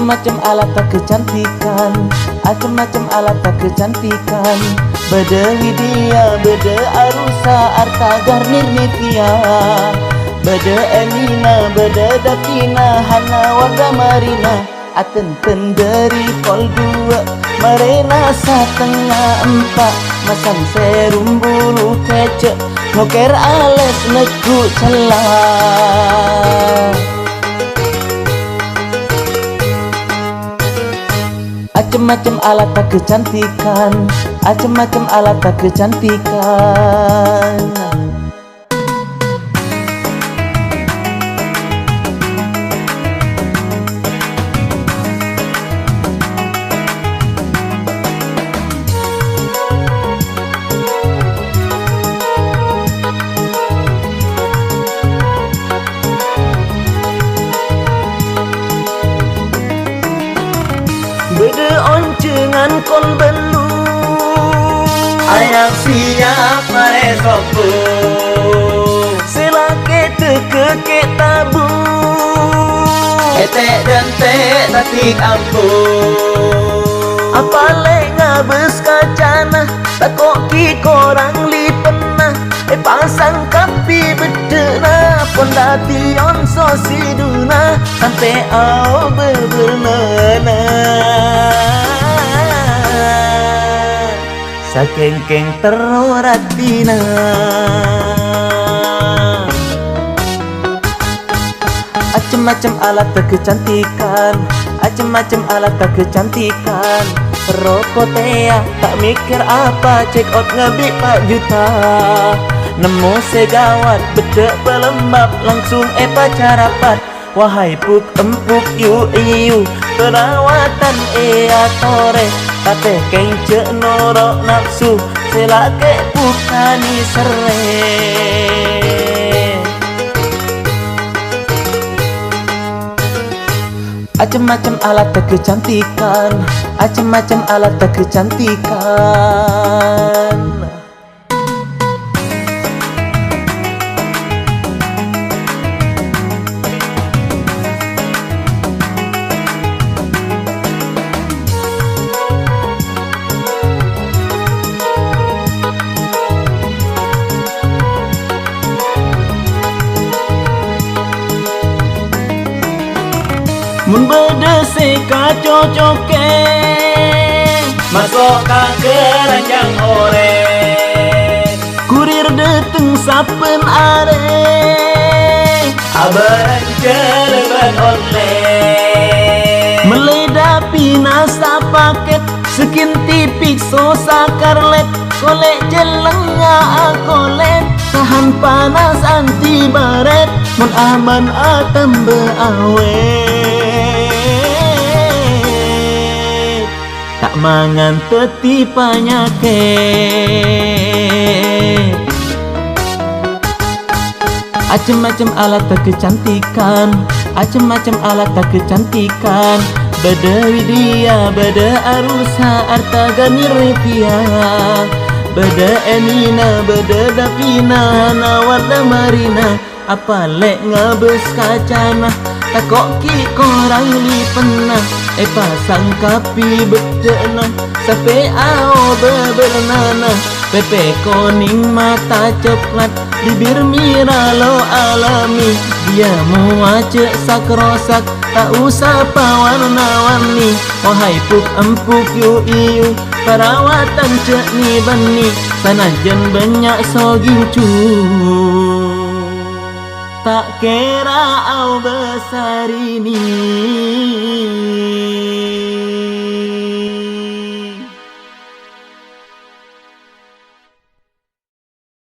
Macam-macam alat tak kecantikan, macam-macam alat tak kecantikan. Beda Widya, beda Arusa, Arta Garnir Nivea. Beda Elina, beda Davina, Hana Warga Marina. Aten-ten dari pol 2, Marina setengah 4. Masang serum bulu kecek, ngoker ales negu celah. Macam-macam alat tak kecantikan, macam-macam alat tak kecantikan. Beda oncengan kon belu, ayang siap mare sopo, selake teke ke tabu. etek dan tek tatik ampu. Apalai ngabes kacana, takok ki korang li pernah. Pasang kapi bedena, pondati on sosiduna, sampai au berbernana. Sakengkeng teroratina. Macam-macam alat tak kecantikan, macam-macam alat tak kecantikan. Rokotea tak mikir apa, check out ngebik 4 juta. Nemu segawat, bedek pelembab, langsung pacarapat. Wahai puk empuk yu perawatan tore. Tapi kengce norok nafsu, selake pukani sere. Macam-macam alat tak kecantikan, macam-macam alat tak kecantikan. Mun beda seka cocoke, masuk ka keranjang orek, kurir deteng sapen are. abaran celeban online, Meledapi nasa paket, skin tipik sosa karlet. Kolek jelengnya akolet, tahan panas anti baret. Mun aman atem beawet, tak mangan teti penyakit. Macam-macam alat tak kecantikan, macam-macam alat tak kecantikan. Beda Widya, beda Arusa, Arta Garnir Nivea. Beda Elina, beda Davina, Hana Warga Marina. Apa lek ngabes kacana, takok ki korang li pernah. Pasang kapi bedena, sampai ao bernana. Pepe kuning mata coklat, bibir mira lo alami. Dia mau acek sakrosak, tak usah pawarna-warni. Wahai puk empuk yu perawatan cek ni bani. Sanajan banyak sogincu, tak kira au besar ini.